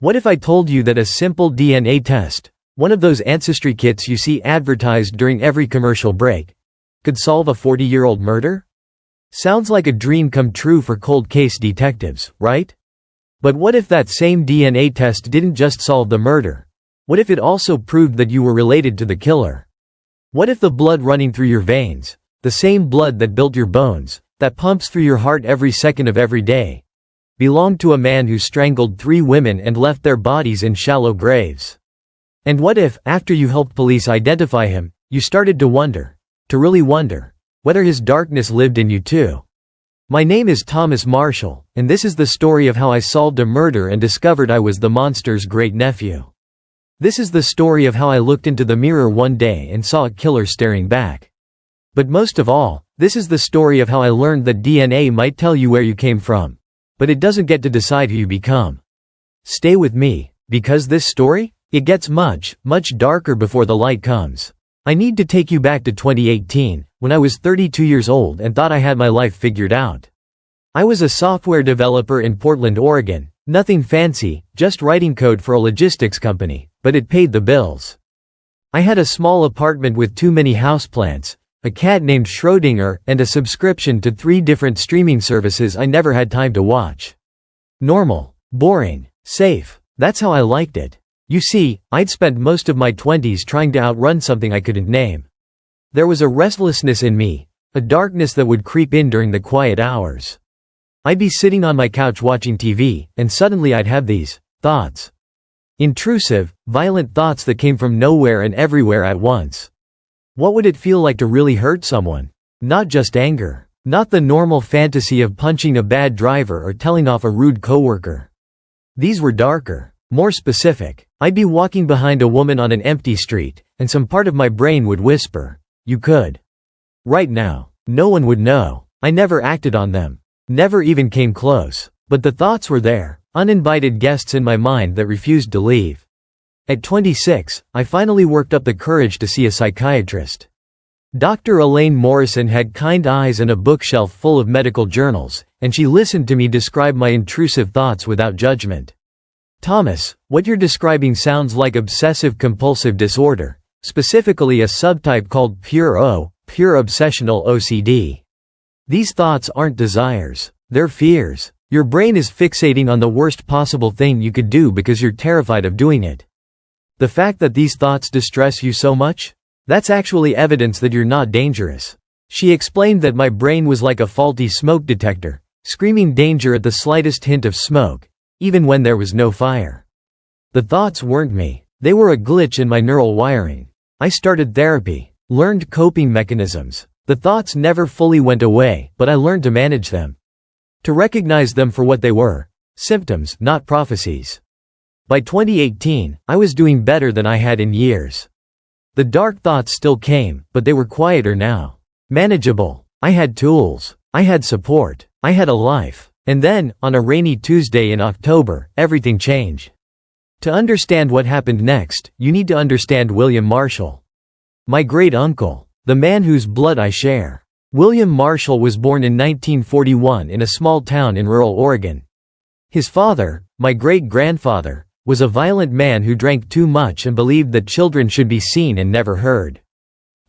What if I told you that a simple DNA test, one of those ancestry kits you see advertised during every commercial break, could solve a 40-year-old murder? Sounds like a dream come true for cold case detectives, right? But what if that same DNA test didn't just solve the murder? What if it also proved that you were related to the killer? What if the blood running through your veins, the same blood that built your bones, that pumps through your heart every second of every day, belonged to a man who strangled 3 women and left their bodies in shallow graves? And what if, after you helped police identify him, you started to wonder, to really wonder, whether his darkness lived in you too? My name is Thomas Marshall, and this is the story of how I solved a murder and discovered I was the monster's great-nephew. This is the story of how I looked into the mirror one day and saw a killer staring back. But most of all, this is the story of how I learned that DNA might tell you where you came from, but it doesn't get to decide who you become. Stay with me, because this story, it gets much, much darker before the light comes. I need to take you back to 2018, when I was 32 years old and thought I had my life figured out. I was a software developer in Portland, Oregon, nothing fancy, just writing code for a logistics company, but it paid the bills. I had a small apartment with too many houseplants, a cat named Schrödinger, and a subscription to 3 different streaming services I never had time to watch. Normal, boring, safe, that's how I liked it. You see, I'd spent most of my 20s trying to outrun something I couldn't name. There was a restlessness in me, a darkness that would creep in during the quiet hours. I'd be sitting on my couch watching TV, and suddenly I'd have these thoughts. Intrusive, violent thoughts that came from nowhere and everywhere at once. What would it feel like to really hurt someone? Not just anger. Not the normal fantasy of punching a bad driver or telling off a rude coworker. These were darker. More specific, I'd be walking behind a woman on an empty street, and some part of my brain would whisper, "You could." Right now. No one would know. I never acted on them. Never even came close. But the thoughts were there, uninvited guests in my mind that refused to leave. At 26, I finally worked up the courage to see a psychiatrist. Dr. Elaine Morrison had kind eyes and a bookshelf full of medical journals, and she listened to me describe my intrusive thoughts without judgment. "Thomas, what you're describing sounds like obsessive-compulsive disorder, specifically a subtype called pure obsessional OCD. These thoughts aren't desires, they're fears. Your brain is fixating on the worst possible thing you could do because you're terrified of doing it. The fact that these thoughts distress you so much? That's actually evidence that you're not dangerous." She explained that my brain was like a faulty smoke detector, screaming danger at the slightest hint of smoke, even when there was no fire. The thoughts weren't me. They were a glitch in my neural wiring. I started therapy, learned coping mechanisms. The thoughts never fully went away, but I learned to manage them. To recognize them for what they were. Symptoms, not prophecies. By 2018, I was doing better than I had in years. The dark thoughts still came, but they were quieter now. Manageable. I had tools. I had support. I had a life. And then, on a rainy Tuesday in October, everything changed. To understand what happened next, you need to understand William Marshall. My great-uncle. The man whose blood I share. William Marshall was born in 1941 in a small town in rural Oregon. His father, my great-grandfather, was a violent man who drank too much and believed that children should be seen and never heard.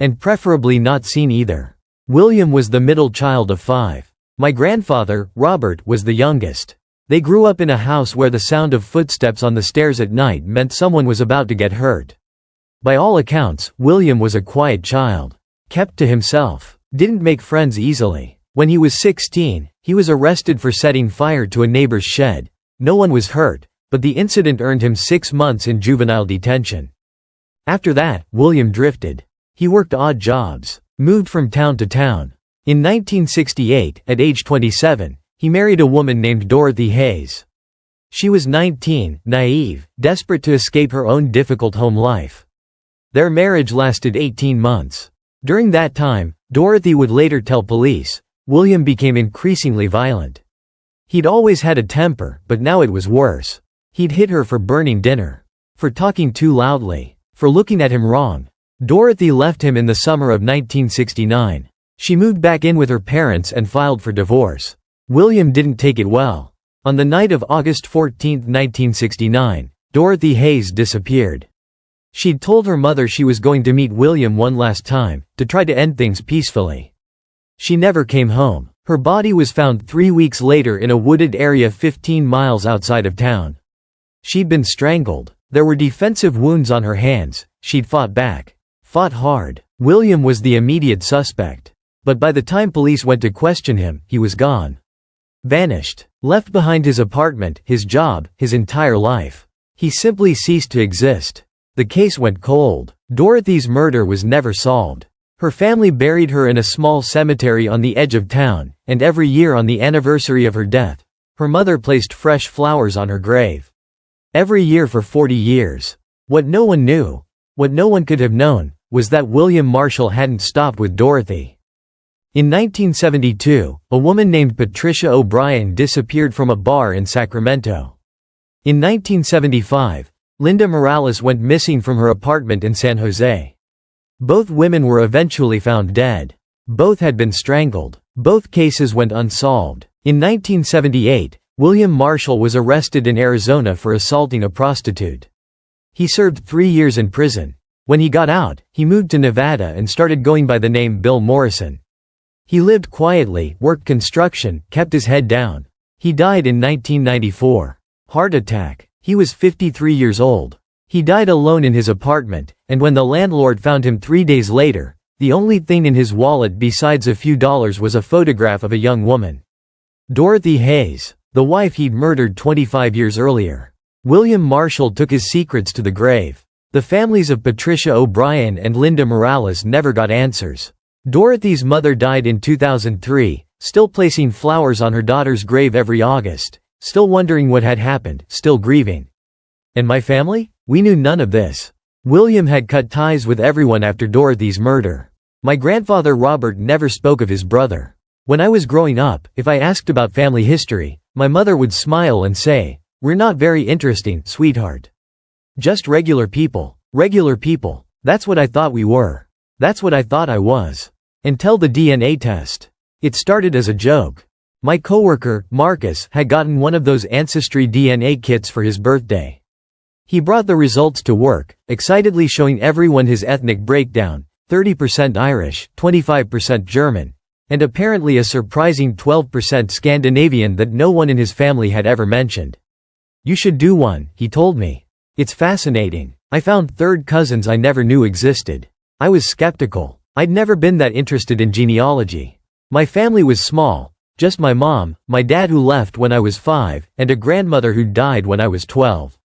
And preferably not seen either. William was the middle child of 5. My grandfather, Robert, was the youngest. They grew up in a house where the sound of footsteps on the stairs at night meant someone was about to get hurt. By all accounts, William was a quiet child. Kept to himself. Didn't make friends easily. When he was 16, he was arrested for setting fire to a neighbor's shed. No one was hurt, but the incident earned him 6 months in juvenile detention. After that, William drifted. He worked odd jobs, moved from town to town. In 1968, at age 27, he married a woman named Dorothy Hayes. She was 19, naive, desperate to escape her own difficult home life. Their marriage lasted 18 months. During that time, Dorothy would later tell police, William became increasingly violent. He'd always had a temper, but now it was worse. He'd hit her for burning dinner, for talking too loudly, for looking at him wrong. Dorothy left him in the summer of 1969. She moved back in with her parents and filed for divorce. William didn't take it well. On the night of August 14, 1969, Dorothy Hayes disappeared. She'd told her mother she was going to meet William one last time, to try to end things peacefully. She never came home. Her body was found 3 weeks later in a wooded area 15 miles outside of town. She'd been strangled. There were defensive wounds on her hands. She'd fought back. Fought hard. William was the immediate suspect. But by the time police went to question him, he was gone. Vanished. Left behind his apartment, his job, his entire life. He simply ceased to exist. The case went cold. Dorothy's murder was never solved. Her family buried her in a small cemetery on the edge of town, and every year on the anniversary of her death, her mother placed fresh flowers on her grave. Every year for 40 years. What no one knew, what no one could have known, was that William Marshall hadn't stopped with Dorothy. In 1972, a woman named Patricia O'Brien disappeared from a bar in Sacramento. In 1975, Linda Morales went missing from her apartment in San Jose. Both women were eventually found dead. Both had been strangled. Both cases went unsolved. In 1978, William Marshall was arrested in Arizona for assaulting a prostitute. He served 3 years in prison. When he got out, he moved to Nevada and started going by the name Bill Morrison. He lived quietly, worked construction, kept his head down. He died in 1994. Heart attack. He was 53 years old. He died alone in his apartment, and when the landlord found him 3 days later, the only thing in his wallet besides a few dollars was a photograph of a young woman. Dorothy Hayes, the wife he'd murdered 25 years earlier. William Marshall took his secrets to the grave. The families of Patricia O'Brien and Linda Morales never got answers. Dorothy's mother died in 2003, still placing flowers on her daughter's grave every August, still wondering what had happened, still grieving. And my family? We knew none of this. William had cut ties with everyone after Dorothy's murder. My grandfather Robert never spoke of his brother. When I was growing up, if I asked about family history, my mother would smile and say, "We're not very interesting, sweetheart. Just regular people. Regular people. That's what I thought we were. That's what I thought I was." Until the DNA test. It started as a joke. My coworker, Marcus, had gotten one of those Ancestry DNA kits for his birthday. He brought the results to work, excitedly showing everyone his ethnic breakdown, 30% Irish, 25% German, and apparently a surprising 12% Scandinavian that no one in his family had ever mentioned. "You should do one," he told me. "It's fascinating. I found third cousins I never knew existed." I was skeptical. I'd never been that interested in genealogy. My family was small, just my mom, my dad who left when I was 5, and a grandmother who died when I was 12.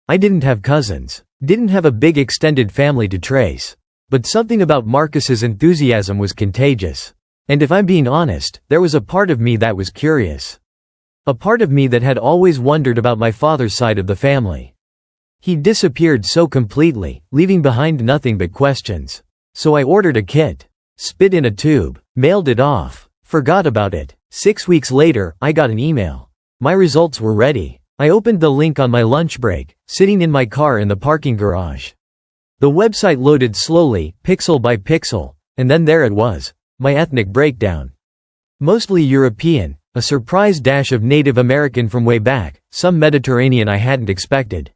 I didn't have cousins. Didn't have a big extended family to trace. But something about Marcus's enthusiasm was contagious. And if I'm being honest, there was a part of me that was curious. A part of me that had always wondered about my father's side of the family. He disappeared so completely, leaving behind nothing but questions. So I ordered a kit. Spit in a tube. Mailed it off. Forgot about it. 6 weeks later, I got an email. My results were ready. I opened the link on my lunch break, sitting in my car in the parking garage. The website loaded slowly, pixel by pixel, and then there it was, my ethnic breakdown. Mostly European, a surprise dash of Native American from way back, some Mediterranean I hadn't expected.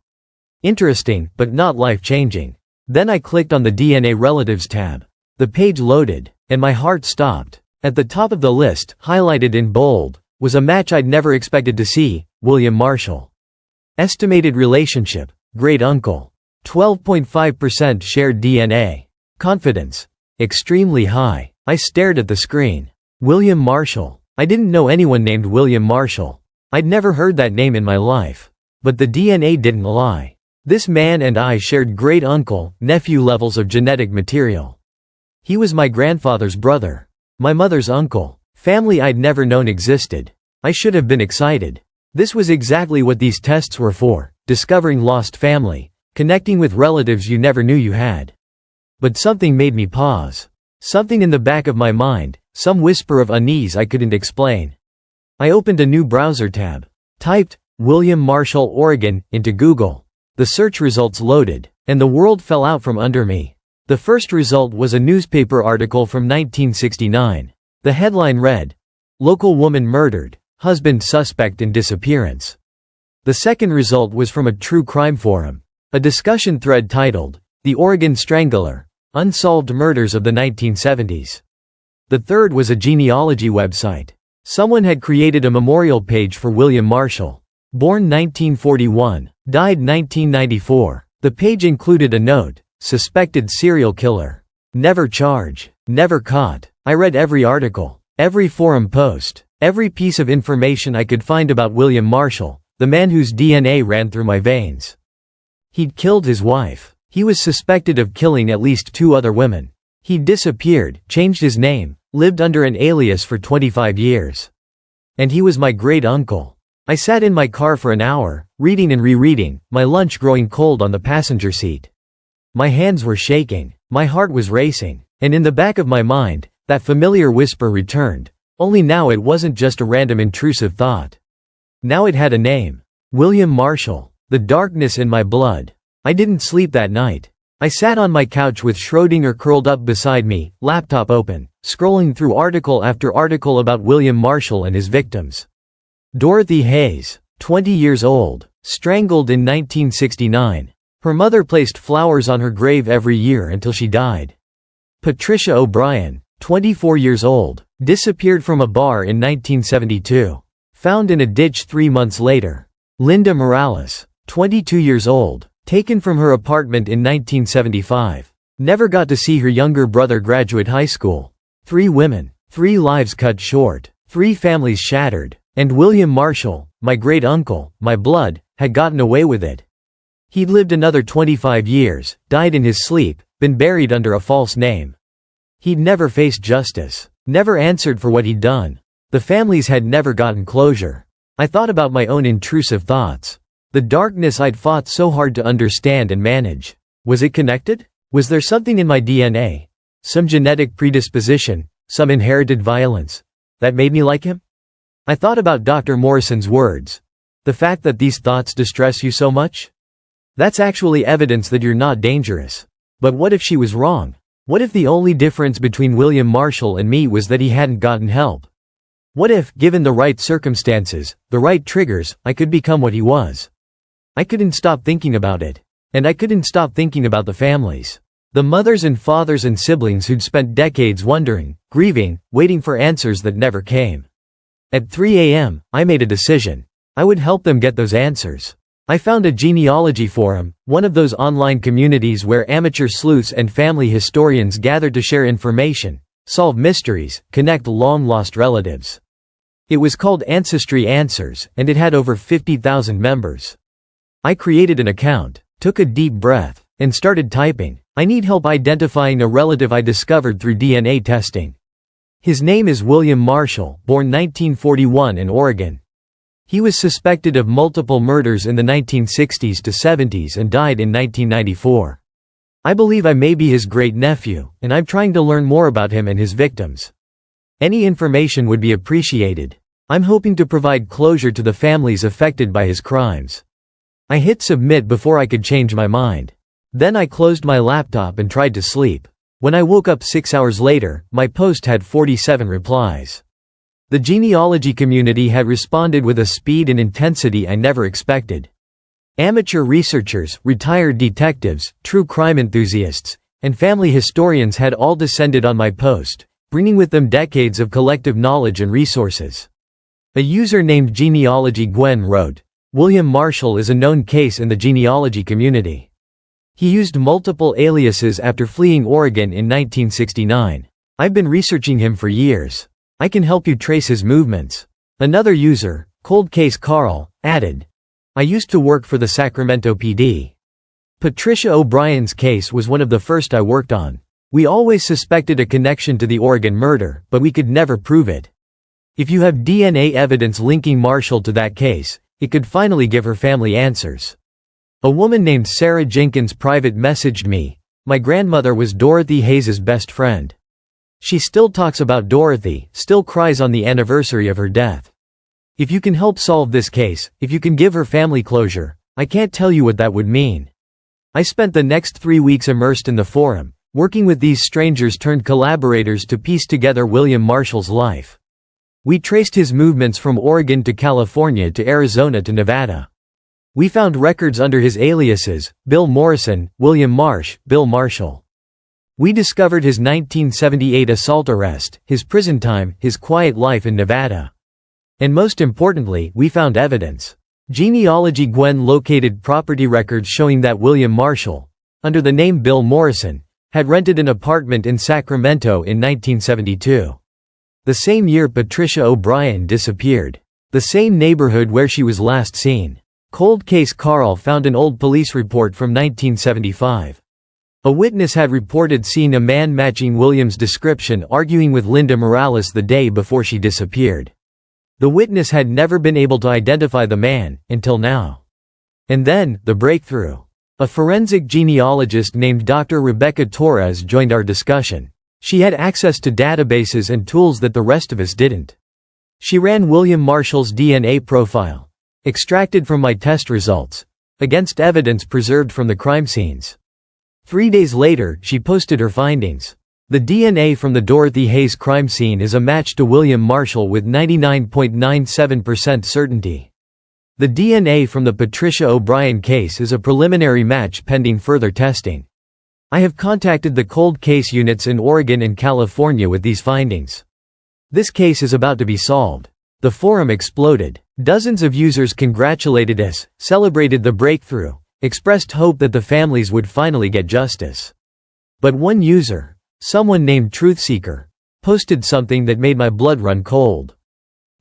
Interesting, but not life-changing. Then I clicked on the DNA Relatives tab. The page loaded, and my heart stopped. At the top of the list, highlighted in bold, was a match I'd never expected to see: William Marshall. Estimated relationship: great uncle. 12.5% shared DNA. Confidence: extremely high. I stared at the screen. William Marshall. I didn't know anyone named William Marshall. I'd never heard that name in my life. But the DNA didn't lie. This man and I shared great uncle, nephew levels of genetic material. He was my grandfather's brother. My mother's uncle. Family I'd never known existed. I should have been excited. This was exactly what these tests were for: discovering lost family, connecting with relatives you never knew you had. But something made me pause. Something in the back of my mind, some whisper of unease I couldn't explain. I opened a new browser tab. Typed, William Marshall, Oregon, into Google. The search results loaded, and the world fell out from under me. The first result was a newspaper article from 1969. The headline read, "Local woman murdered. husband suspect in disappearance. The second result was from a true crime forum. A discussion thread titled, "The Oregon Strangler: Unsolved Murders of the 1970s." The third was a genealogy website. Someone had created a memorial page for William Marshall. Born 1941, died 1994. The page included a note, "Suspected serial killer. Never charge. Never caught." I read every article, every forum post, every piece of information I could find about William Marshall, the man whose DNA ran through my veins. He'd killed his wife. He was suspected of killing at least 2 other women. He'd disappeared, changed his name, lived under an alias for 25 years. And he was my great-uncle. I sat in my car for an hour, reading and rereading, my lunch growing cold on the passenger seat. My hands were shaking, my heart was racing, and in the back of my mind, that familiar whisper returned, only now it wasn't just a random intrusive thought. Now it had a name. William Marshall. The darkness in my blood. I didn't sleep that night. I sat on my couch with Schrödinger curled up beside me, laptop open, scrolling through article after article about William Marshall and his victims. Dorothy Hayes, 20 years old, strangled in 1969. Her mother placed flowers on her grave every year until she died. Patricia O'Brien, 24 years old, disappeared from a bar in 1972. Found in a ditch 3 months later. Linda Morales, 22 years old, taken from her apartment in 1975. Never got to see her younger brother graduate high school. 3 women, 3 lives cut short, 3 families shattered, and William Marshall, my great-uncle, my blood, had gotten away with it. He'd lived another 25 years, died in his sleep, been buried under a false name. He'd never faced justice, never answered for what he'd done. The families had never gotten closure. I thought about my own intrusive thoughts. The darkness I'd fought so hard to understand and manage. Was it connected? Was there something in my DNA? Some genetic predisposition, some inherited violence, that made me like him? I thought about Dr. Morrison's words. The fact that these thoughts distress you so much? That's actually evidence that you're not dangerous. But what if she was wrong? What if the only difference between William Marshall and me was that he hadn't gotten help? What if, given the right circumstances, the right triggers, I could become what he was? I couldn't stop thinking about it. And I couldn't stop thinking about the families. The mothers and fathers and siblings who'd spent decades wondering, grieving, waiting for answers that never came. At 3 a.m., I made a decision. I would help them get those answers. I found a genealogy forum, one of those online communities where amateur sleuths and family historians gather to share information, solve mysteries, connect long-lost relatives. It was called Ancestry Answers, and it had over 50,000 members. I created an account, took a deep breath, and started typing. I need help identifying a relative I discovered through DNA testing. His name is William Marshall, born 1941 in Oregon. He was suspected of multiple murders in the 1960s to 70s and died in 1994. I believe I may be his great-nephew, and I'm trying to learn more about him and his victims. Any information would be appreciated. I'm hoping to provide closure to the families affected by his crimes. I hit submit before I could change my mind. Then I closed my laptop and tried to sleep. When I woke up 6 hours later, my post had 47 replies. The genealogy community had responded with a speed and intensity I never expected. Amateur researchers, retired detectives, true crime enthusiasts, and family historians had all descended on my post, bringing with them decades of collective knowledge and resources. A user named Genealogy Gwen wrote, "William Marshall is a known case in the genealogy community. He used multiple aliases after fleeing Oregon in 1969. I've been researching him for years. I can help you trace his movements." Another user, Cold Case Carl, added, "I used to work for the Sacramento PD. Patricia O'Brien's case was one of the first I worked on. We always suspected a connection to the Oregon murder, but we could never prove it. If you have DNA evidence linking Marshall to that case, it could finally give her family answers." A woman named Sarah Jenkins private messaged me, "My grandmother was Dorothy Hayes' best friend. She still talks about Dorothy, still cries on the anniversary of her death. If you can help solve this case, if you can give her family closure, I can't tell you what that would mean." I spent the next 3 weeks immersed in the forum, working with these strangers turned collaborators to piece together William Marshall's life. We traced his movements from Oregon to California to Arizona to Nevada. We found records under his aliases: Bill Morrison, William Marsh, Bill Marshall. We discovered his 1978 assault arrest, his prison time, his quiet life in Nevada. And most importantly, we found evidence. Genealogy Gwen located property records showing that William Marshall, under the name Bill Morrison, had rented an apartment in Sacramento in 1972. The same year Patricia O'Brien disappeared. The same neighborhood where she was last seen. Cold Case Carl found an old police report from 1975. A witness had reported seeing a man matching Williams' description arguing with Linda Morales the day before she disappeared. The witness had never been able to identify the man, until now. And then, the breakthrough. A forensic genealogist named Dr. Rebecca Torres joined our discussion. She had access to databases and tools that the rest of us didn't. She ran William Marshall's DNA profile, extracted from my test results, against evidence preserved from the crime scenes. 3 days later, she posted her findings. The DNA from the Dorothy Hayes crime scene is a match to William Marshall with 99.97% certainty. The DNA from the Patricia O'Brien case is a preliminary match pending further testing. I have contacted the cold case units in Oregon and California with these findings. This case is about to be solved. The forum exploded. Dozens of users congratulated us, celebrated the breakthrough, expressed hope that the families would finally get justice. But one user, someone named Truthseeker, posted something that made my blood run cold.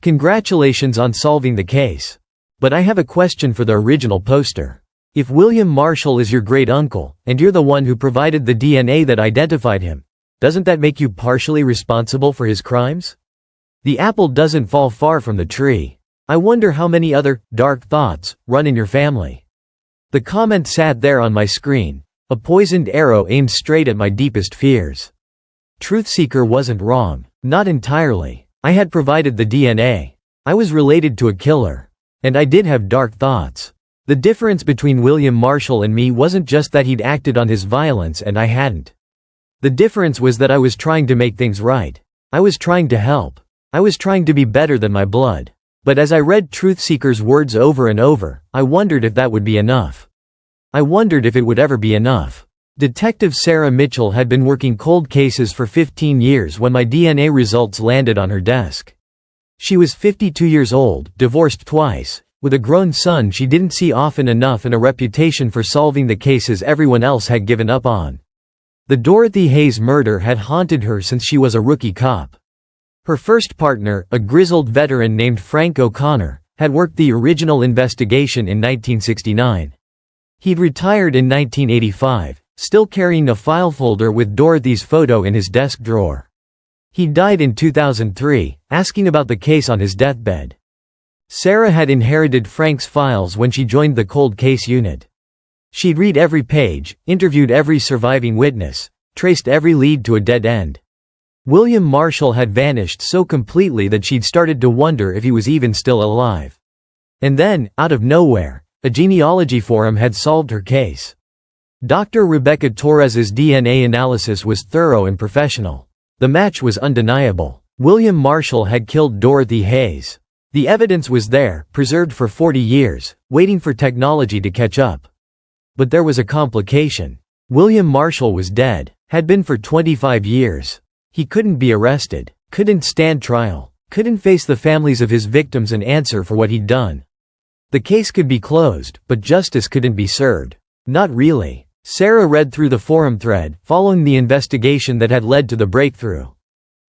Congratulations on solving the case. But I have a question for the original poster. If William Marshall is your great-uncle, and you're the one who provided the DNA that identified him, doesn't that make you partially responsible for his crimes? The apple doesn't fall far from the tree. I wonder how many other dark thoughts run in your family. The comment sat there on my screen, a poisoned arrow aimed straight at my deepest fears. Truthseeker wasn't wrong. Not entirely. I had provided the DNA. I was related to a killer. And I did have dark thoughts. The difference between William Marshall and me wasn't just that he'd acted on his violence and I hadn't. The difference was that I was trying to make things right. I was trying to help. I was trying to be better than my blood. But as I read Truthseeker's words over and over, I wondered if that would be enough. I wondered if it would ever be enough. Detective Sarah Mitchell had been working cold cases for 15 years when my DNA results landed on her desk. She was 52 years old, divorced twice, with a grown son she didn't see often enough and a reputation for solving the cases everyone else had given up on. The Dorothy Hayes murder had haunted her since she was a rookie cop. Her first partner, a grizzled veteran named Frank O'Connor, had worked the original investigation in 1969. He'd retired in 1985, still carrying a file folder with Dorothy's photo in his desk drawer. He died in 2003, asking about the case on his deathbed. Sarah had inherited Frank's files when she joined the cold case unit. She'd read every page, interviewed every surviving witness, traced every lead to a dead end. William Marshall had vanished so completely that she'd started to wonder if he was even still alive. And then, out of nowhere, a genealogy forum had solved her case. Dr. Rebecca Torres's DNA analysis was thorough and professional. The match was undeniable. William Marshall had killed Dorothy Hayes. The evidence was there, preserved for 40 years, waiting for technology to catch up. But there was a complication. William Marshall was dead, had been for 25 years. He couldn't be arrested, couldn't stand trial, couldn't face the families of his victims and answer for what he'd done. The case could be closed, but justice couldn't be served. Not really. Sarah read through the forum thread, following the investigation that had led to the breakthrough.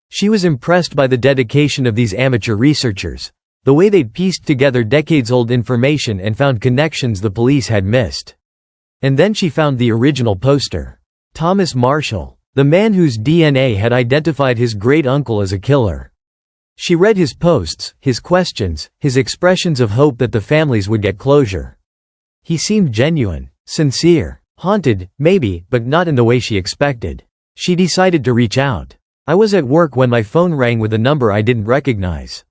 She was impressed by the dedication of these amateur researchers, the way they'd pieced together decades-old information and found connections the police had missed. And then she found the original poster. Thomas Marshall. The man whose DNA had identified his great-uncle as a killer. She read his posts, his questions, his expressions of hope that the families would get closure. He seemed genuine, sincere, haunted, maybe, but not in the way she expected. She decided to reach out. I was at work when my phone rang with a number I didn't recognize.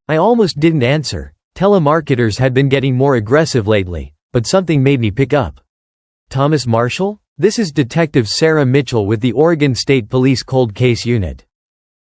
I almost didn't answer. Telemarketers had been getting more aggressive lately, but something made me pick up. Thomas Marshall? This is Detective Sarah Mitchell with the Oregon State Police Cold Case Unit.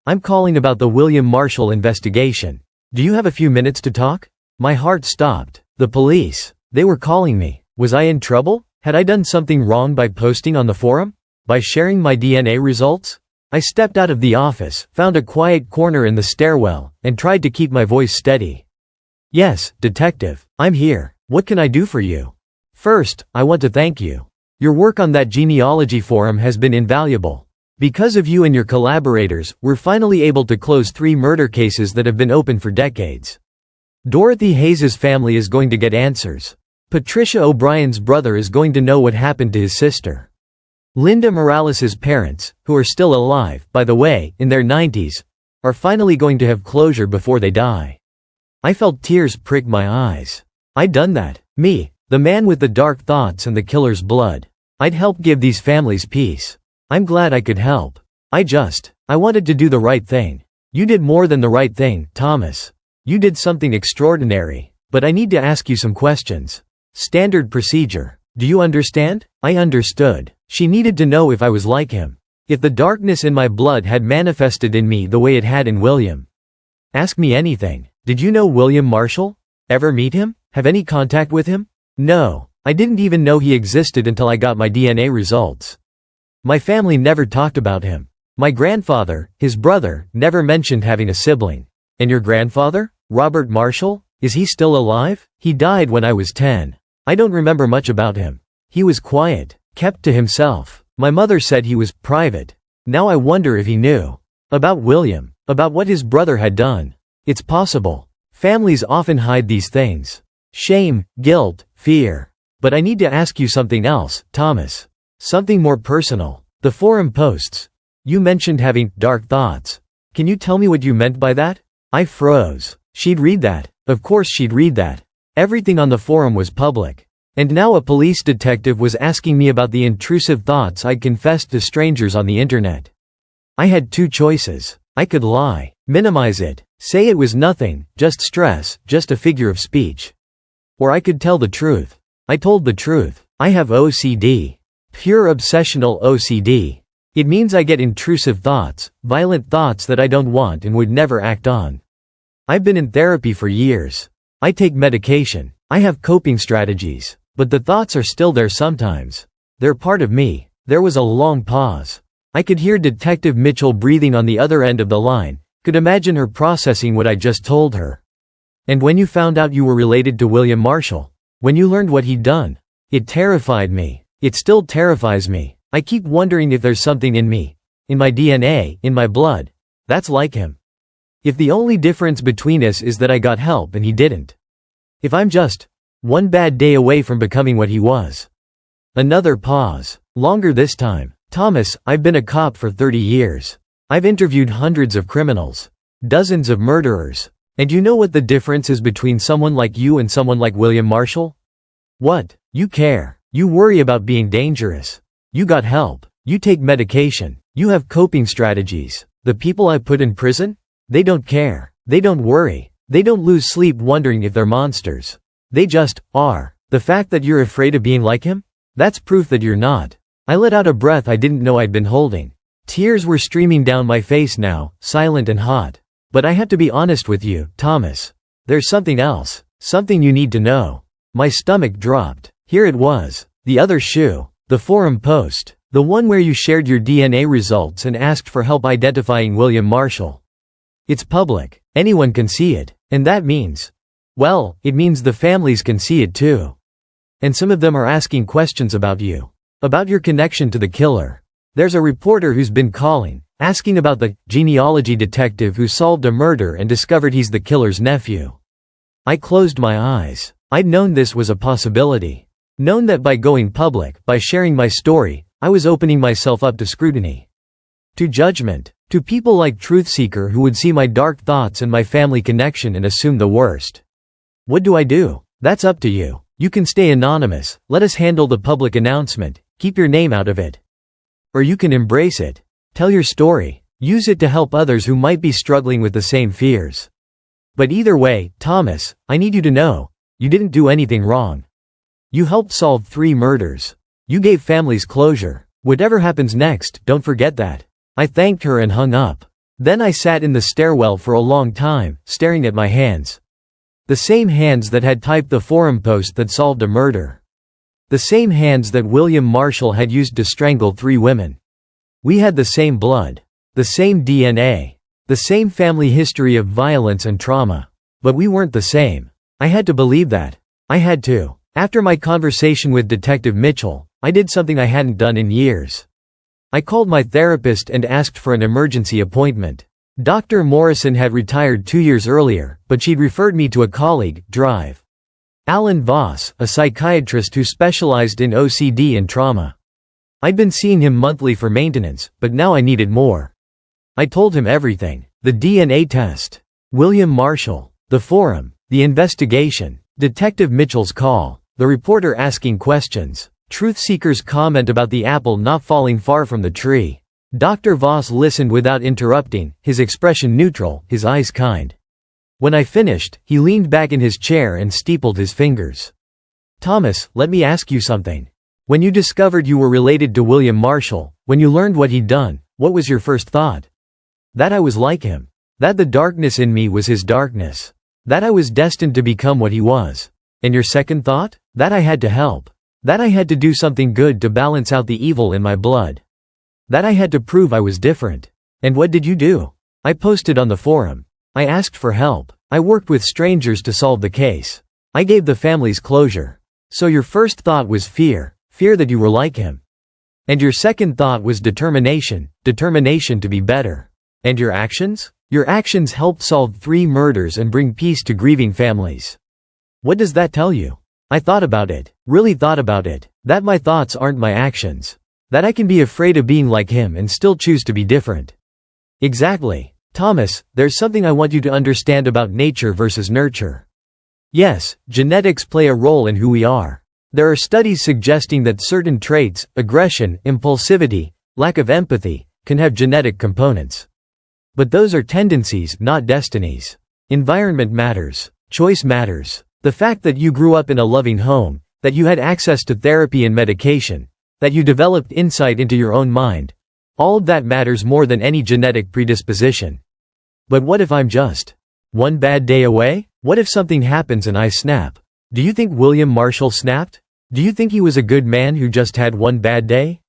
I'm calling about the William Marshall investigation. Do you have a few minutes to talk? My heart stopped. The police. They were calling me. Was I in trouble? Had I done something wrong by posting on the forum? By sharing my DNA results? I stepped out of the office, found a quiet corner in the stairwell, and tried to keep my voice steady. Yes, detective. I'm here. What can I do for you? First, I want to thank you. Your work on that genealogy forum has been invaluable. Because of you and your collaborators, we're finally able to close 3 murder cases that have been open for decades. Dorothy Hayes's family is going to get answers. Patricia O'Brien's brother is going to know what happened to his sister. Linda Morales's parents, who are still alive, by the way, in their 90s, are finally going to have closure before they die. I felt tears prick my eyes. I'd done that. Me, the man with the dark thoughts and the killer's blood. I'd help give these families peace. I'm glad I could help. I wanted to do the right thing. You did more than the right thing, Thomas. You did something extraordinary. But I need to ask you some questions. Standard procedure. Do you understand? I understood. She needed to know if I was like him. If the darkness in my blood had manifested in me the way it had in William. Ask me anything. Did you know William Marshall? Ever meet him? Have any contact with him? No. I didn't even know he existed until I got my DNA results. My family never talked about him. My grandfather, his brother, never mentioned having a sibling. And your grandfather? Robert Marshall? Is he still alive? He died when I was 10. I don't remember much about him. He was quiet, kept to himself. My mother said he was private. Now I wonder if he knew. About William. About what his brother had done. It's possible. Families often hide these things. Shame, guilt, fear. But I need to ask you something else, Thomas. Something more personal. The forum posts. You mentioned having dark thoughts. Can you tell me what you meant by that? I froze. She'd read that. Of course she'd read that. Everything on the forum was public. And now a police detective was asking me about the intrusive thoughts I'd confessed to strangers on the internet. I had 2 choices. I could lie, minimize it, say it was nothing, just stress, just a figure of speech. Or I could tell the truth. I told the truth. I have OCD. Pure obsessional OCD. It means I get intrusive thoughts, violent thoughts that I don't want and would never act on. I've been in therapy for years. I take medication. I have coping strategies. But the thoughts are still there sometimes. They're part of me. There was a long pause. I could hear Detective Mitchell breathing on the other end of the line, could imagine her processing what I just told her. And when you found out you were related to William Marshall, when you learned what he'd done, it terrified me. It still terrifies me. I keep wondering if there's something in me, in my DNA, in my blood, that's like him. If the only difference between us is that I got help and he didn't. If I'm just one bad day away from becoming what he was. Another pause. Longer this time. Thomas, I've been a cop for 30 years. I've interviewed hundreds of criminals. Dozens of murderers. And you know what the difference is between someone like you and someone like William Marshall? What? You care. You worry about being dangerous. You got help. You take medication. You have coping strategies. The people I put in prison? They don't care. They don't worry. They don't lose sleep wondering if they're monsters. They just are. The fact that you're afraid of being like him? That's proof that you're not. I let out a breath I didn't know I'd been holding. Tears were streaming down my face now, silent and hot. But I had to be honest with you, Thomas. There's something else. Something you need to know. My stomach dropped. Here it was. The other shoe. The forum post. The one where you shared your DNA results and asked for help identifying William Marshall. It's public. Anyone can see it. And that means, well, it means the families can see it too. And some of them are asking questions about you. About your connection to the killer. There's a reporter who's been calling, asking about the genealogy detective who solved a murder and discovered he's the killer's nephew. I closed my eyes. I'd known this was a possibility. Known that by going public, by sharing my story, I was opening myself up to scrutiny. To judgment. To people like Truthseeker who would see my dark thoughts and my family connection and assume the worst. What do I do? That's up to you. You can stay anonymous, let us handle the public announcement, keep your name out of it. Or you can embrace it. Tell your story. Use it to help others who might be struggling with the same fears. But either way, Thomas, I need you to know, you didn't do anything wrong. You helped solve 3 murders. You gave families closure. Whatever happens next, don't forget that. I thanked her and hung up. Then I sat in the stairwell for a long time, staring at my hands. The same hands that had typed the forum post that solved a murder. The same hands that William Marshall had used to strangle 3 women. We had the same blood. The same DNA. The same family history of violence and trauma. But we weren't the same. I had to believe that. I had to. After my conversation with Detective Mitchell, I did something I hadn't done in years. I called my therapist and asked for an emergency appointment. Dr. Morrison had retired 2 years earlier, but she'd referred me to a colleague, Drive. Alan Voss, a psychiatrist who specialized in OCD and trauma. I'd been seeing him monthly for maintenance, but now I needed more. I told him everything. The DNA test. William Marshall. The forum. The investigation. Detective Mitchell's call. The reporter asking questions. Truth seekers' comment about the apple not falling far from the tree. Dr. Voss listened without interrupting, his expression neutral, his eyes kind. When I finished, he leaned back in his chair and steepled his fingers. Thomas, let me ask you something. When you discovered you were related to William Marshall, when you learned what he'd done, what was your first thought? That I was like him. That the darkness in me was his darkness. That I was destined to become what he was. And your second thought? That I had to help. That I had to do something good to balance out the evil in my blood. That I had to prove I was different. And what did you do? I posted on the forum. I asked for help. I worked with strangers to solve the case. I gave the families closure. So your first thought was fear that you were like him. And your second thought was determination to be better. And your actions? Your actions helped solve 3 murders and bring peace to grieving families. What does that tell you? I thought about it, really thought about it, that my thoughts aren't my actions. That I can be afraid of being like him and still choose to be different. Exactly. Thomas, there's something I want you to understand about nature versus nurture. Yes, genetics play a role in who we are. There are studies suggesting that certain traits, aggression, impulsivity, lack of empathy, can have genetic components. But those are tendencies, not destinies. Environment matters. Choice matters. The fact that you grew up in a loving home, that you had access to therapy and medication, that you developed insight into your own mind, all of that matters more than any genetic predisposition. But what if I'm just one bad day away? What if something happens and I snap? Do you think William Marshall snapped? Do you think he was a good man who just had one bad day?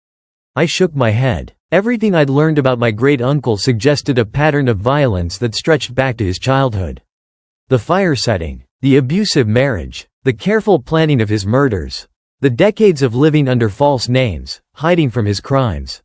I shook my head. Everything I'd learned about my great-uncle suggested a pattern of violence that stretched back to his childhood. The fire setting, the abusive marriage, the careful planning of his murders, the decades of living under false names, hiding from his crimes.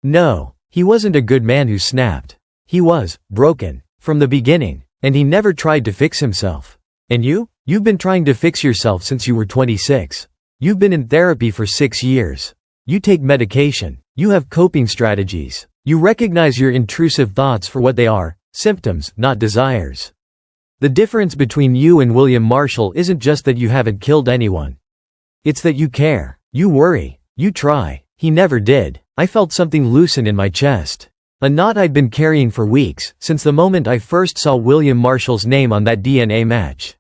No, he wasn't a good man who snapped. He was broken from the beginning, and he never tried to fix himself. And you've been trying to fix yourself since you were 26. You've been in therapy for 6 years. You take medication. You have coping strategies. You recognize your intrusive thoughts for what they are, symptoms, not desires. The difference between you and William Marshall isn't just that you haven't killed anyone. It's that you care. You worry. You try. He never did. I felt something loosen in my chest. A knot I'd been carrying for weeks, since the moment I first saw William Marshall's name on that DNA match.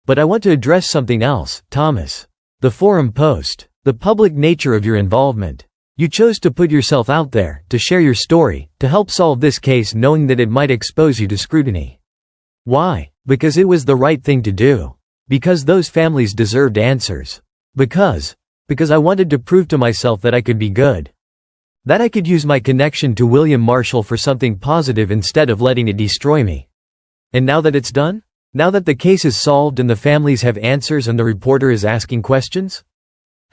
But I want to address something else, Thomas. The forum post. The public nature of your involvement. You chose to put yourself out there, to share your story, to help solve this case knowing that it might expose you to scrutiny. Why? Because it was the right thing to do. Because those families deserved answers. Because I wanted to prove to myself that I could be good. That I could use my connection to William Marshall for something positive instead of letting it destroy me. And now that it's done? Now that the case is solved and the families have answers and the reporter is asking questions?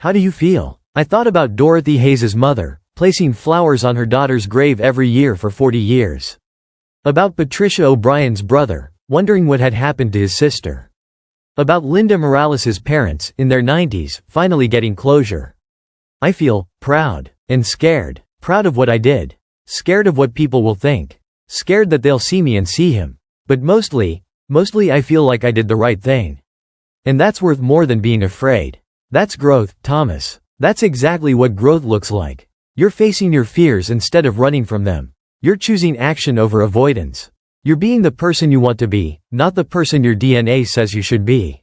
How do you feel? I thought about Dorothy Hayes's mother, placing flowers on her daughter's grave every year for 40 years. About Patricia O'Brien's brother, wondering what had happened to his sister. About Linda Morales's parents, in their 90s, finally getting closure. I feel proud and scared. Proud of what I did. Scared of what people will think. Scared that they'll see me and see him. But mostly I feel like I did the right thing. And that's worth more than being afraid. That's growth, Thomas. That's exactly what growth looks like. You're facing your fears instead of running from them. You're choosing action over avoidance. You're being the person you want to be, not the person your DNA says you should be.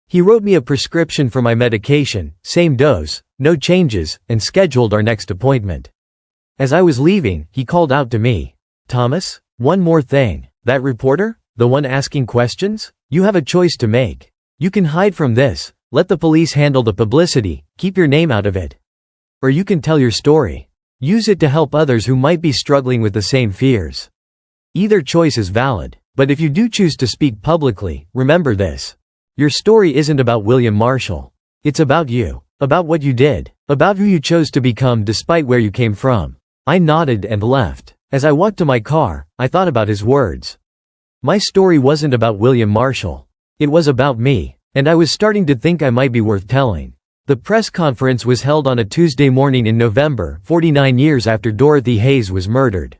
He wrote me a prescription for my medication, same dose, no changes, and scheduled our next appointment. As I was leaving, he called out to me. Thomas, one more thing. That reporter? The one asking questions? You have a choice to make. You can hide from this, let the police handle the publicity, keep your name out of it. Or you can tell your story. Use it to help others who might be struggling with the same fears. Either choice is valid, but if you do choose to speak publicly, remember this. Your story isn't about William Marshall. It's about you. About what you did. About who you chose to become despite where you came from. I nodded and left. As I walked to my car, I thought about his words. My story wasn't about William Marshall. It was about me, and I was starting to think I might be worth telling. The press conference was held on a Tuesday morning in November, 49 years after Dorothy Hayes was murdered.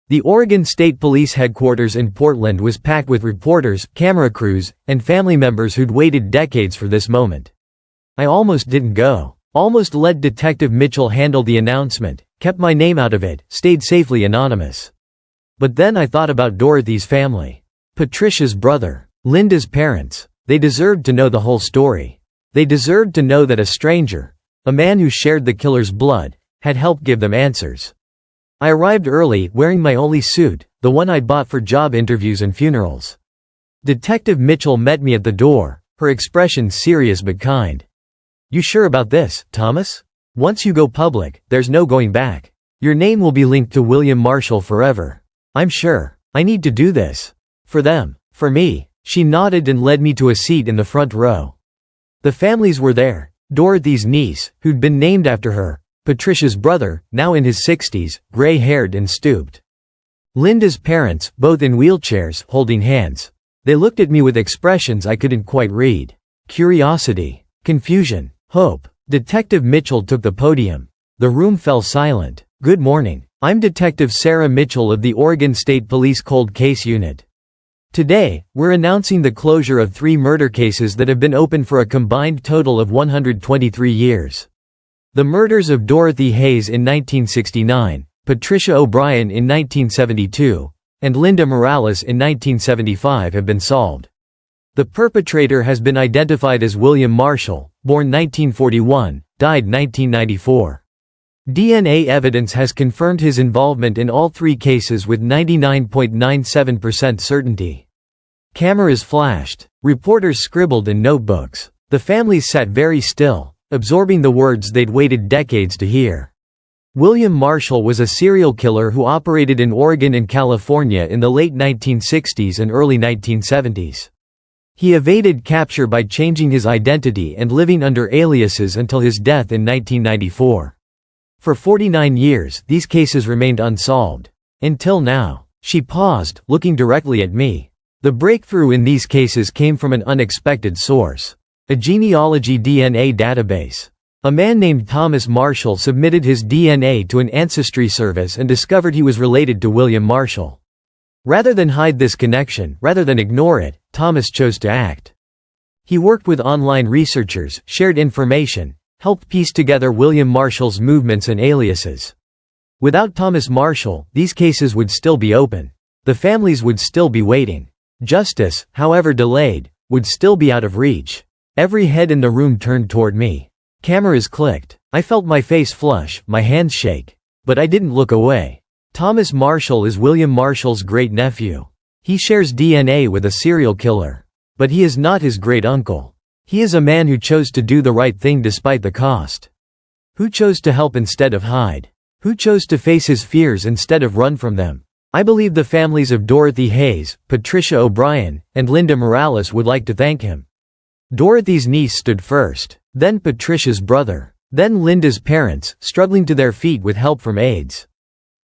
The Oregon State Police headquarters in Portland was packed with reporters, camera crews, and family members who'd waited decades for this moment. I almost didn't go. Almost let Detective Mitchell handle the announcement, kept my name out of it, stayed safely anonymous. But then I thought about Dorothy's family. Patricia's brother, Linda's parents. They deserved to know the whole story. They deserved to know that a stranger, a man who shared the killer's blood, had helped give them answers. I arrived early, wearing my only suit, the one I'd bought for job interviews and funerals. Detective Mitchell met me at the door, her expression serious but kind. You sure about this, Thomas? Once you go public, there's no going back. Your name will be linked to William Marshall forever. I'm sure. I need to do this. For them. For me. She nodded and led me to a seat in the front row. The families were there. Dorothy's niece, who'd been named after her. Patricia's brother, now in his 60s, gray-haired and stooped. Linda's parents, both in wheelchairs, holding hands. They looked at me with expressions I couldn't quite read. Curiosity. Confusion. Hope. Detective Mitchell took the podium. The room fell silent. Good morning. I'm Detective Sarah Mitchell of the Oregon State Police Cold Case Unit. Today, we're announcing the closure of 3 murder cases that have been open for a combined total of 123 years. The murders of Dorothy Hayes in 1969, Patricia O'Brien in 1972, and Linda Morales in 1975 have been solved. The perpetrator has been identified as William Marshall, born 1941, died 1994. DNA evidence has confirmed his involvement in all 3 cases with 99.97% certainty. Cameras flashed. Reporters scribbled in notebooks. The families sat very still, absorbing the words they'd waited decades to hear. William Marshall was a serial killer who operated in Oregon and California in the late 1960s and early 1970s. He evaded capture by changing his identity and living under aliases until his death in 1994. For 49 years, these cases remained unsolved. Until now. She paused, looking directly at me. The breakthrough in these cases came from an unexpected source. A genealogy DNA database. A man named Thomas Marshall submitted his DNA to an ancestry service and discovered he was related to William Marshall. Rather than hide this connection, rather than ignore it, Thomas chose to act. He worked with online researchers, shared information, helped piece together William Marshall's movements and aliases. Without Thomas Marshall, these cases would still be open. The families would still be waiting. Justice, however delayed, would still be out of reach. Every head in the room turned toward me. Cameras clicked. I felt my face flush, my hands shake. But I didn't look away. Thomas Marshall is William Marshall's great-nephew. He shares DNA with a serial killer. But he is not his great-uncle. He is a man who chose to do the right thing despite the cost. Who chose to help instead of hide. Who chose to face his fears instead of run from them. I believe the families of Dorothy Hayes, Patricia O'Brien, and Linda Morales would like to thank him. Dorothy's niece stood first, then Patricia's brother, then Linda's parents, struggling to their feet with help from aides.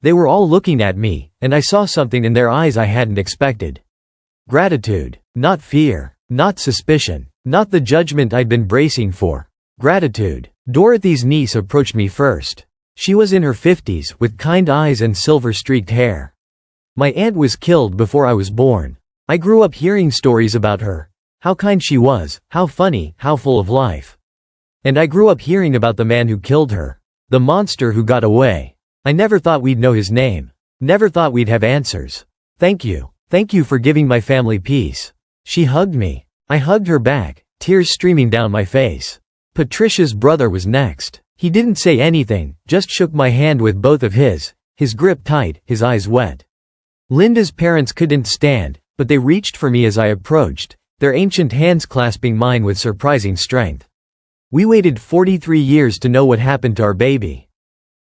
They were all looking at me, and I saw something in their eyes I hadn't expected. Gratitude. Not fear. Not suspicion. Not the judgment I'd been bracing for. Gratitude. Dorothy's niece approached me first. She was in her 50s, with kind eyes and silver-streaked hair. My aunt was killed before I was born. I grew up hearing stories about her. How kind she was, how funny, how full of life. And I grew up hearing about the man who killed her. The monster who got away. I never thought we'd know his name. Never thought we'd have answers. Thank you. Thank you for giving my family peace. She hugged me. I hugged her back, tears streaming down my face. Patricia's brother was next. He didn't say anything, just shook my hand with both of his grip tight, his eyes wet. Linda's parents couldn't stand, but they reached for me as I approached, their ancient hands clasping mine with surprising strength. We waited 43 years to know what happened to our baby.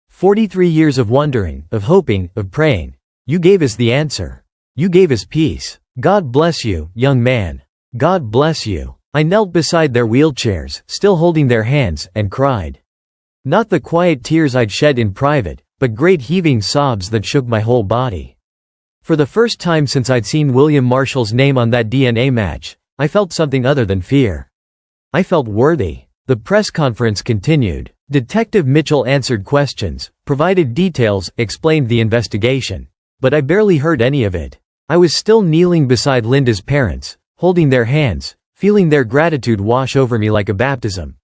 43 years of wondering, of hoping, of praying. You gave us the answer. You gave us peace. God bless you, young man. God bless you. I knelt beside their wheelchairs, still holding their hands, and cried. Not the quiet tears I'd shed in private, but great heaving sobs that shook my whole body. For the first time since I'd seen William Marshall's name on that DNA match, I felt something other than fear. I felt worthy. The press conference continued. Detective Mitchell answered questions, provided details, explained the investigation. But I barely heard any of it. I was still kneeling beside Linda's parents, holding their hands, feeling their gratitude wash over me like a baptism.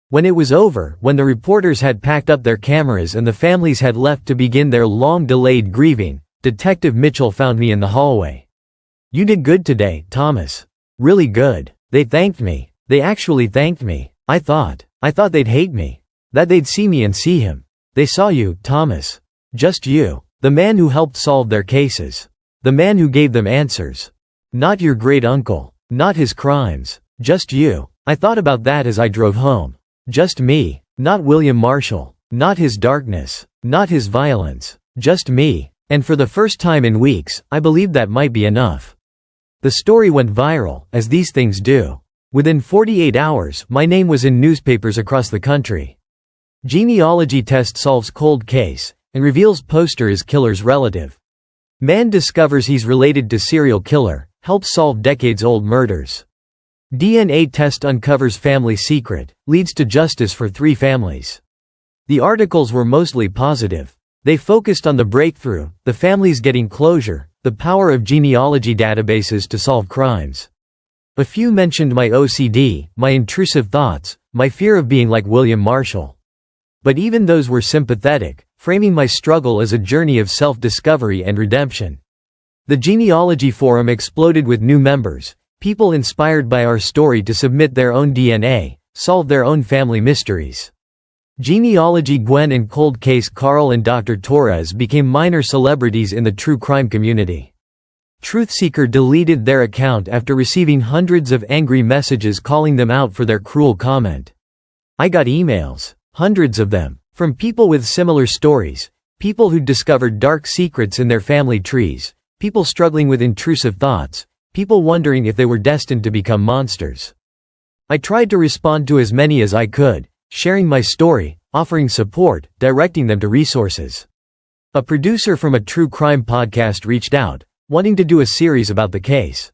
When it was over, when the reporters had packed up their cameras and the families had left to begin their long-delayed grieving, Detective Mitchell found me in the hallway. You did good today, Thomas. Really good. They thanked me. They actually thanked me. I thought they'd hate me. That they'd see me and see him. They saw you, Thomas. Just you. The man who helped solve their cases. The man who gave them answers. Not your great uncle. Not his crimes. Just you. I thought about that as I drove home. Just me. Not William Marshall. Not his darkness. Not his violence. Just me. And for the first time in weeks, I believed that might be enough. The story went viral, as these things do. Within 48 hours, my name was in newspapers across the country. Genealogy test solves cold case, and reveals poster is killer's relative. Man discovers he's related to serial killer, helps solve decades-old murders. DNA test uncovers family secret, leads to justice for 3 families. The articles were mostly positive. They focused on the breakthrough, the families getting closure, the power of genealogy databases to solve crimes. A few mentioned my OCD, my intrusive thoughts, my fear of being like William Marshall. But even those were sympathetic, framing my struggle as a journey of self-discovery and redemption. The genealogy forum exploded with new members, people inspired by our story to submit their own DNA, solve their own family mysteries. Genealogy Gwen and Cold Case Carl and Dr. Torres became minor celebrities in the true crime community. Truthseeker deleted their account after receiving hundreds of angry messages calling them out for their cruel comment. I got emails, hundreds of them, from people with similar stories, people who discovered dark secrets in their family trees, people struggling with intrusive thoughts, people wondering if they were destined to become monsters. I tried to respond to as many as I could, sharing my story, offering support, directing them to resources. A producer from a true crime podcast reached out, wanting to do a series about the case.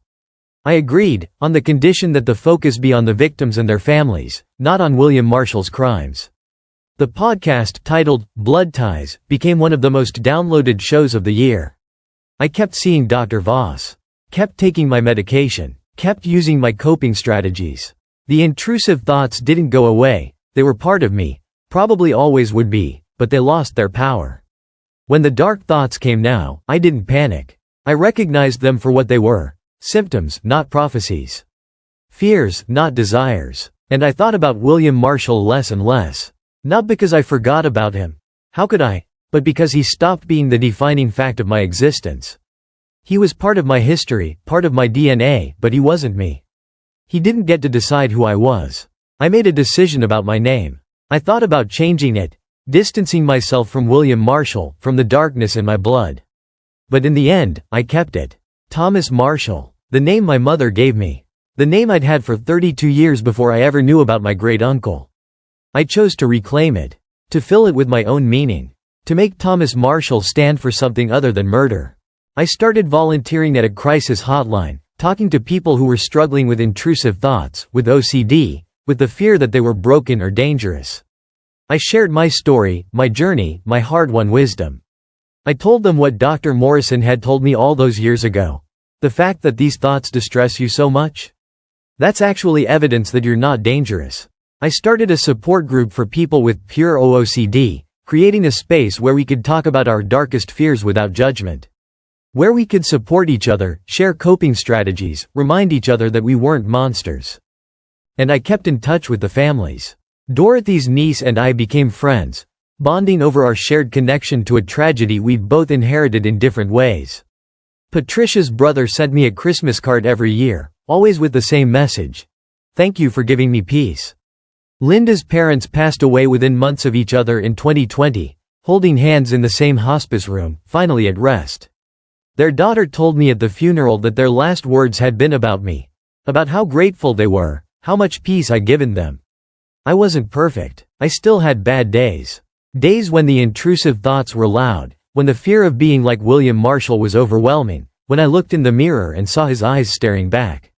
I agreed, on the condition that the focus be on the victims and their families, not on William Marshall's crimes. The podcast, titled Blood Ties, became one of the most downloaded shows of the year. I kept seeing Dr. Voss. Kept taking my medication. Kept using my coping strategies. The intrusive thoughts didn't go away, they were part of me, probably always would be, but they lost their power. When the dark thoughts came now, I didn't panic. I recognized them for what they were, symptoms, not prophecies. Fears, not desires. And I thought about William Marshall less and less. Not because I forgot about him. How could I? But because he stopped being the defining fact of my existence. He was part of my history, part of my DNA, but he wasn't me. He didn't get to decide who I was. I made a decision about my name. I thought about changing it, distancing myself from William Marshall, from the darkness in my blood. But in the end, I kept it. Thomas Marshall. The name my mother gave me. The name I'd had for 32 years before I ever knew about my great-uncle. I chose to reclaim it. To fill it with my own meaning. To make Thomas Marshall stand for something other than murder. I started volunteering at a crisis hotline, talking to people who were struggling with intrusive thoughts, with OCD, with the fear that they were broken or dangerous. I shared my story, my journey, my hard-won wisdom. I told them what Dr. Morrison had told me all those years ago. The fact that these thoughts distress you so much? That's actually evidence that you're not dangerous. I started a support group for people with pure OOCD, creating a space where we could talk about our darkest fears without judgment. Where we could support each other, share coping strategies, remind each other that we weren't monsters. And I kept in touch with the families. Dorothy's niece and I became friends, bonding over our shared connection to a tragedy we'd both inherited in different ways. Patricia's brother sent me a Christmas card every year, always with the same message. Thank you for giving me peace. Linda's parents passed away within months of each other in 2020, holding hands in the same hospice room, finally at rest. Their daughter told me at the funeral that their last words had been about me. About how grateful they were, how much peace I'd given them. I wasn't perfect. I still had bad days. Days when the intrusive thoughts were loud, when the fear of being like William Marshall was overwhelming, when I looked in the mirror and saw his eyes staring back.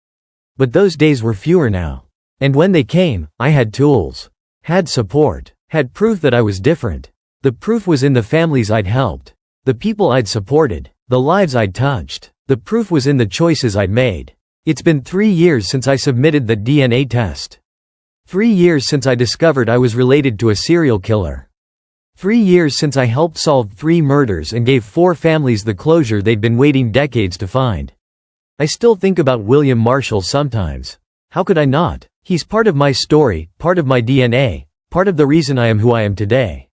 But those days were fewer now. And when they came, I had tools. Had support. Had proof that I was different. The proof was in the families I'd helped. The people I'd supported. The lives I'd touched. The proof was in the choices I'd made. It's been 3 years since I submitted that DNA test. 3 years since I discovered I was related to a serial killer. 3 years since I helped solve 3 murders and gave 4 families the closure they'd been waiting decades to find. I still think about William Marshall sometimes. How could I not? He's part of my story, part of my DNA, part of the reason I am who I am today.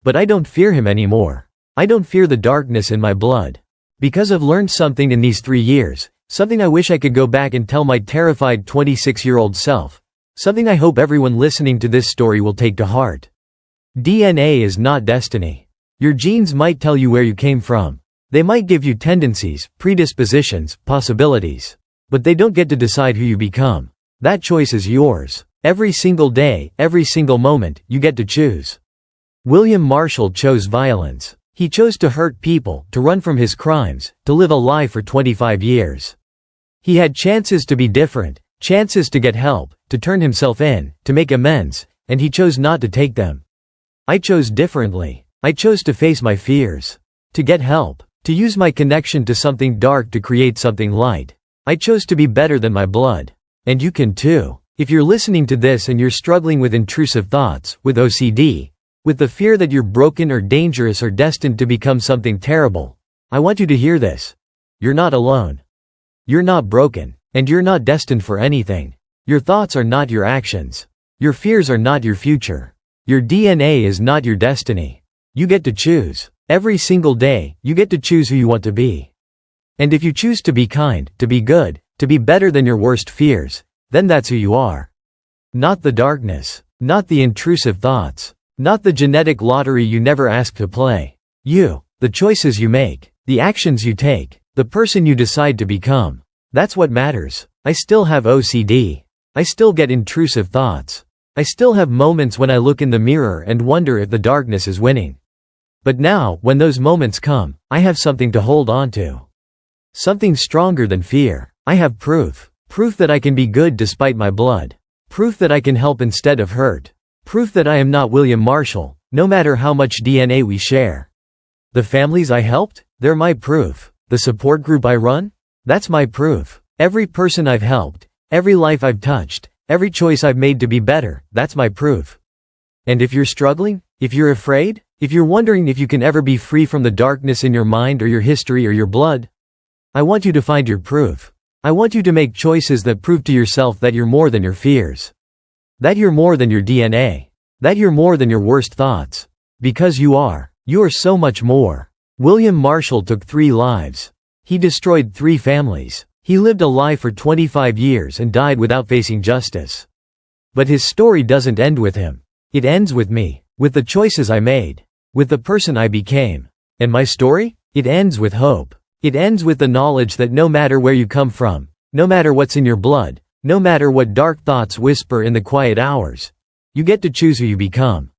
But I don't fear him anymore. I don't fear the darkness in my blood. Because I've learned something in these 3 years, something I wish I could go back and tell my terrified 26-year-old self. Something I hope everyone listening to this story will take to heart. DNA is not destiny. Your genes might tell you where you came from. They might give you tendencies, predispositions, possibilities. But they don't get to decide who you become. That choice is yours. Every single day, every single moment, you get to choose. William Marshall chose violence. He chose to hurt people, to run from his crimes, to live a lie for 25 years. He had chances to be different, chances to get help, to turn himself in, to make amends, and he chose not to take them. I chose differently. I chose to face my fears. To get help. To use my connection to something dark to create something light. I chose to be better than my blood. And you can too. If you're listening to this and you're struggling with intrusive thoughts, with OCD, with the fear that you're broken or dangerous or destined to become something terrible, I want you to hear this. You're not alone. You're not broken. And you're not destined for anything. Your thoughts are not your actions. Your fears are not your future. Your DNA is not your destiny. You get to choose. Every single day, you get to choose who you want to be. And if you choose to be kind, to be good, to be better than your worst fears, then that's who you are. Not the darkness. Not the intrusive thoughts. Not the genetic lottery you never asked to play. You. The choices you make. The actions you take. The person you decide to become. That's what matters. I still have OCD. I still get intrusive thoughts. I still have moments when I look in the mirror and wonder if the darkness is winning. But now, when those moments come, I have something to hold on to. Something stronger than fear. I have proof. Proof that I can be good despite my blood. Proof that I can help instead of hurt. Proof that I am not William Marshall, no matter how much DNA we share. The families I helped? They're my proof. The support group I run? That's my proof. Every person I've helped, every life I've touched, every choice I've made to be better, that's my proof. And if you're struggling, if you're afraid, if you're wondering if you can ever be free from the darkness in your mind or your history or your blood, I want you to find your proof. I want you to make choices that prove to yourself that you're more than your fears. That you're more than your DNA. That you're more than your worst thoughts. Because you are. You are so much more. William Marshall took 3 lives. He destroyed 3 families. He lived a lie for 25 years and died without facing justice. But his story doesn't end with him. It ends with me. With the choices I made. With the person I became. And my story? It ends with hope. It ends with the knowledge that no matter where you come from, no matter what's in your blood, no matter what dark thoughts whisper in the quiet hours, you get to choose who you become.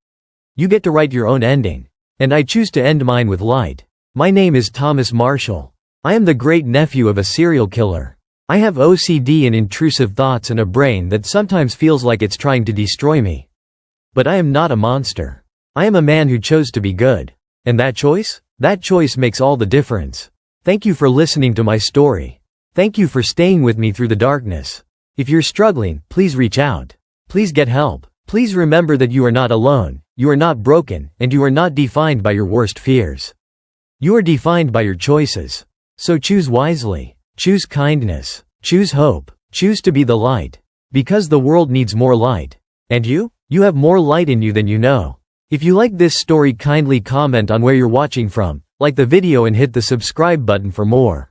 You get to write your own ending. And I choose to end mine with light. My name is Thomas Marshall. I am the great-nephew of a serial killer. I have OCD and intrusive thoughts and a brain that sometimes feels like it's trying to destroy me. But I am not a monster. I am a man who chose to be good. And that choice? That choice makes all the difference. Thank you for listening to my story. Thank you for staying with me through the darkness. If you're struggling, please reach out. Please get help. Please remember that you are not alone, you are not broken, and you are not defined by your worst fears. You are defined by your choices. So choose wisely. Choose kindness. Choose hope. Choose to be the light. Because the world needs more light. And you? You have more light in you than you know. If you like this story, kindly comment on where you're watching from, like the video and hit the subscribe button for more.